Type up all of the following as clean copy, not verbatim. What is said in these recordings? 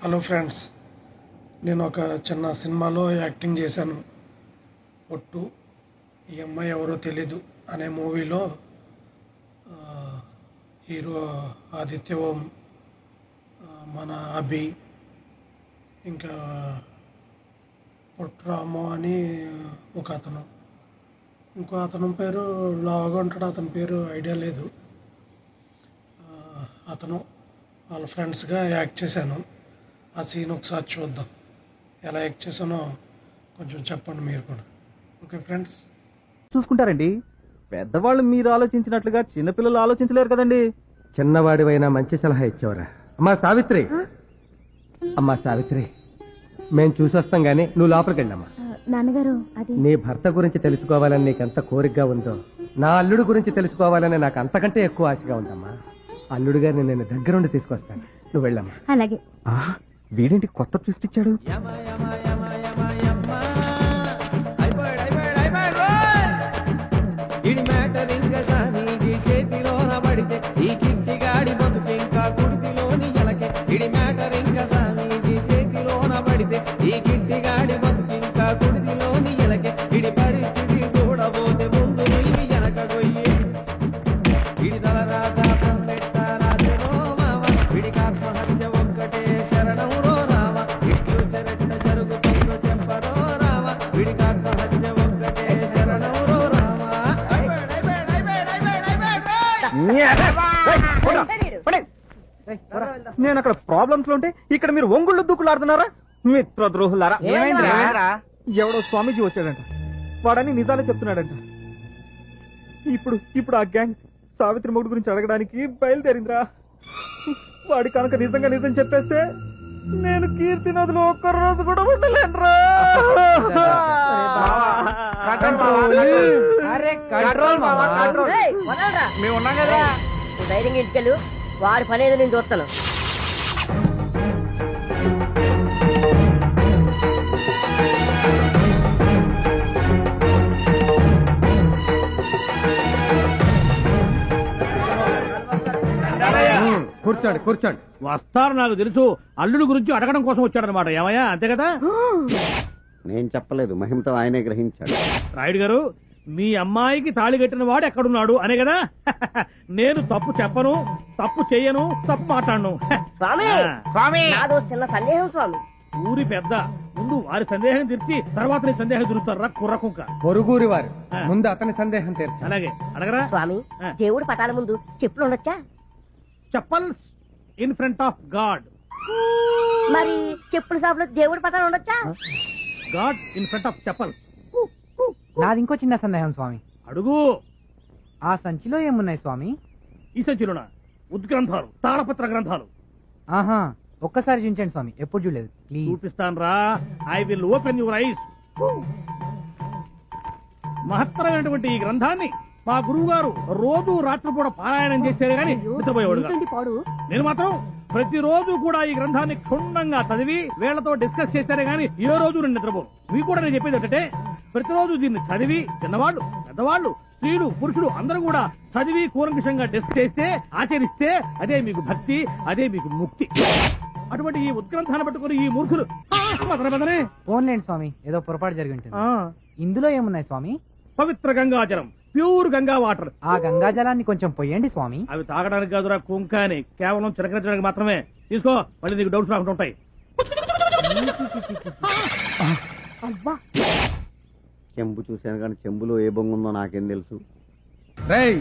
Hello friends, నేను ఒక చిన్న సినిమాలో యాక్టింగ్ చేశాను. ఒట్టు ఈ అమ్మాయి ఎవరో తెలీదు అనే మూవీలో హీరో ఆదిత్య ఓం, మన అభి, ఇంకా పుట్రాము అని ఒక అతను, ఇంకో అతను పేరు లావుగా ఉంటాడు, అతని పేరు ఐడియా లేదు. అతను వాళ్ళ ఫ్రెండ్స్గా యాక్ట్ చేశాను. ఆ సీన్ ఒకసారి చూద్దాం. ఎలా యాక్ట్ చేశానో కొంచెం చెప్పండి మీరు కూడా. ఓకే ఫ్రెండ్స్, చూసుకుంటారండి. పెద్దవాళ్ళు మీరు ఆలోచించినట్లుగా చిన్నపిల్లలు ఆలోచించలేరు కదండి. చిన్నవాడివైనా మంచి సలహా ఇచ్చేవరా. అమ్మా సావిత్రి, అమ్మా సావిత్రి, మేము చూసొస్తాం గానీ నువ్వు లోపలికి వెళ్ళమ్మా. నాన్నగారు, అది నీ భర్త గురించి తెలుసుకోవాలని నీకెంత కోరికగా ఉందో, నా అల్లుడు గురించి తెలుసుకోవాలని నాకు అంతకంటే ఎక్కువ ఆశగా ఉందమ్మా. అల్లుడు గారిని నేను దగ్గరుండి తీసుకొస్తాను, నువ్వు వెళ్ళమ్మా. అలాగే. వీడేంటి కొత్త ట్విస్ట్ ఇచ్చాడు? చేతిలోన పడితే ఈ కిట్టి గాడి బతుకు ఇంకా కుడితిలోని ఎలకే. ఇడి మ్యాటర్ ఇంకా సామీజీ చేతిలోన పడితే ఈ కిట్టి గాడి బతుకు ఇంకా కుడితిలోని ఎలకే. ఇడి పరిస్థితి చూడబోతే ముందు నుయ్యి వెనక గొయ్యి. ఇడి తల రాగా పొందెట్ట రాజరో మామ, ఇడికి ఆత్మహత్య ఒక్కటే శరణం రో రామ. ఇడి ఫ్యూచర్ ఎట్ట జరుగుతుందో చెప్పరో రామ, ఇడికి ఆత్మహత్య ఒక్కటే శరణం రో రామ. నేను అక్కడ ప్రాబ్లమ్స్ లో ఉంటే ఇక్కడ మీరు ఒంగుళ్ళు దూకులు ఆడుతున్నారా? మిత్ర ద్రోహులారా! ఎవడో స్వామీజీ వచ్చాడంట, వాడని నిజాలే చెప్తున్నాడంట. ఇప్పుడు ఆ గ్యాంగ్ సావిత్రి మొగుడు గురించి అడగడానికి బయలుదేరిందిరా. వాడి కనుక నిజంగా నిజం చెప్పేస్తే నేను కీర్తి నదిలో ఒక్క రోజు కూడా ఉండలేనురా. మేము ఉన్నాం కదా. ధైర్యంగా ఇంటికెళ్ళు, వాడి పని ఏదో నేను చూస్తాను. కూర్చోండి కూర్చోండి. వస్తారు, నాకు తెలుసు. అల్లుడు గురించి అడగడం కోసం వచ్చాడనమాట. ఏమయ్యా, అంతే కదా? నేను చెప్పలేదు, మహిమతో ఆయనే గ్రహించాడు. రాయుడు గారు, మీ అమ్మాయికి తాళి కట్టిన వాడు ఎక్కడున్నాడు అనే కదా. నేను తప్పు చెప్పను, తప్పు చెయ్యను, తప్పు మాట్లాడను. స్వామి, స్వామి, నాదో చిన్న సందేహం స్వామి. ఊరి పెద్ద, ముందు వారి సందేహం తీర్చి తర్వాత నీ సందేహం తిరుగుతారా కుర్రకుంక. పొరుగురి వారు ముందు అతని సందేహం తీర్చు. అలాగే అడగరా. స్వామి, దేవుడు పటాల ముందు చెప్పులు ఉండొచ్చా? Chappals in front of God. మరి చెప్పుల షాపులో దేవుడి పటాలు ఉండొచ్చా? God in front of chappals. నాది ఇంకో చిన్న సందేహం స్వామి. అడుగు. ఆ సంచిలో ఏమున్నాయి స్వామి? ఈ సంచిలోన ఉద్గ్రంథాలు, తాళపత్ర గ్రంథాలు. ఆహా, ఒక్కసారి చూపించండి స్వామి, ఎప్పుడు చూడలేదు. ప్లీజ్. చూపిస్తాను రా. I will open your eyes. మహత్తరమైనటువంటి ఈ గ్రంథాన్ని మా గురువు గారు రోజు రాత్రిపూట పారాయణం చేసేది గాని నిద్రపోయేవాడు. నేను మాత్రం ప్రతిరోజు కూడా ఈ గ్రంథాన్ని క్షుణ్ణంగా చదివి వీళ్లతో డిస్కస్ చేశారే గాని ఏ రోజు నేను నిద్రపోను. మీకు కూడా నేను చెప్పేది ఏంటంటే, ప్రతిరోజు దీన్ని చదివి చిన్నవాళ్ళు, పెద్దవాళ్ళు, స్త్రీలు, పురుషులు అందరూ కూడా చదివి కూలంకషంగా డిస్కస్ చేస్తే, ఆచరిస్తే అదే మీకు భక్తి, అదే మీకు ముక్తి. అటువంటి ఈ ఉద్గ్రంథాన్ని పట్టుకుని ఈ మూర్ఖులు ఫోన్లేండి స్వామి, ఏదో పొరపాటు జరిగి ఉంటుంది. ఇందులో ఏమున్నాయి స్వామి? పవిత్ర గంగాజలం, ప్యూర్ గంగా వాటర్. ఆ గంగా జలాన్ని కొంచెం పొయ్యండి స్వామి. అవి తాగడానికి కాదురా కుంక అని, కేవలం చిలకరించడానికి మాత్రమే. తీసుకో, మళ్ళీ నీకు డౌట్స్ రాకుండా ఉంటాయి. చెంబు చూశాను కానీ చెంబులో ఏ బొంగు ఉందో నాకేం తెలుసు. రేయ్,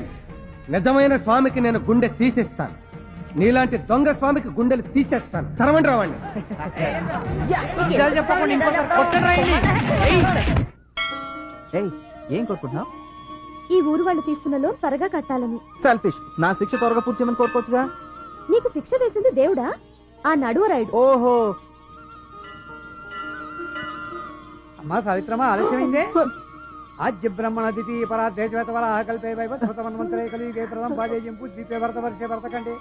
నిజమైన స్వామికి నేను గుండె తీసేస్తాను, నీలాంటి దొంగ స్వామికి గుండెలు తీసేస్తాను. తరమండి రావండి. చెప్పకుండా ఇంకోసారి కొట్టండి రాయండి. ఏం కోరుకుంటున్నావు? ఈ ఊరు వాళ్ళు తీసుకున్న లోన్ త్వరగా కట్టాలని. సెల్ఫిష్. నా శిక్ష త్వరగా పూర్తి చేయమని కోరుకోవచ్చుగా. నీకు శిక్ష వేసింది దేవుడా, ఆ నడువరాయుడు. ఓహో, అమ్మా సావిత్రమా, ఆలస్యమైందే. ఆద్య బ్రహ్మణ ద్వితీయ పరాధేశ్వేతవర కల్పే వైవత్సవన్మంత్రే కలిగే ప్రథమ పాదేయం పూజ్యతే భరత వర్షే భరతకండే.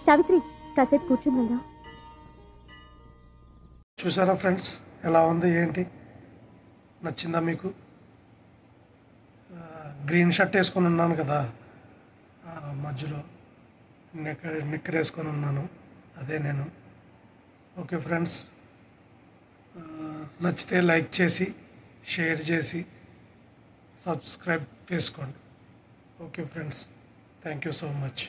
సావిత్రి, కాసేపు కూర్చుని వెళ్దాం. చూసారా ఫ్రెండ్స్, ఎలా ఉంది ఏంటి? నచ్చిందా మీకు? గ్రీన్ షర్ట్ వేసుకొని ఉన్నాను కదా, మధ్యలో నిక్కర్ వేసుకొని ఉన్నాను, అదే నేను. ఓకే ఫ్రెండ్స్, నచ్చితే లైక్ చేసి షేర్ చేసి సబ్స్క్రైబ్ చేసుకోండి. Okay friends, thank you so much.